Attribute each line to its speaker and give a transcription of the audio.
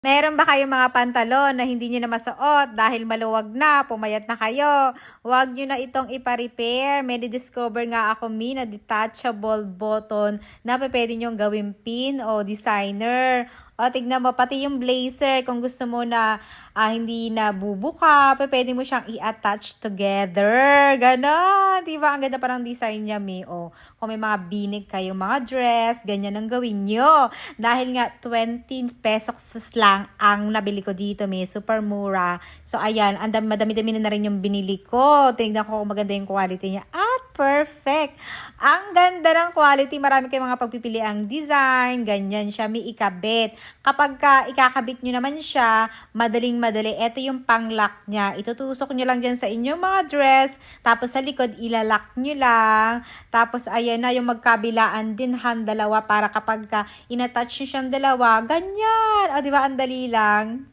Speaker 1: Meron ba kayong mga pantalon na hindi niyo na masuot dahil maluwag na, pumayat na kayo? Huwag niyo na itong ipa-repair. May discover nga ako na detachable button na pwede niyong gawing pin o designer. O, tignan mo, pati yung blazer, kung gusto mo na hindi na bubuka, pwede mo siyang i-attach together. Ganon. Diba? Ang ganda parang design niya, May. O, kung may mga binig kayong mga dress, ganyan ang gawin nyo. Dahil nga, 20 pesos lang ang nabili ko dito, May. Super mura. So, ayan, madami-dami na rin yung binili ko. Tinignan ko kung maganda yung quality niya. At perfect. Ang ganda ng quality. Marami kayong mga pagpipili ang design. Ganyan siya. May ikabit. Kapag ikakabit nyo naman siya, madaling-madali. Ito yung pang-lock niya. Itutusok nyo lang dyan sa inyong mga dress. Tapos sa likod, ilalak nyo lang. Tapos ayan na yung magkabilaan din dalawa para kapag inattach nyo siyang dalawa, ganyan. O diba, ang dali lang.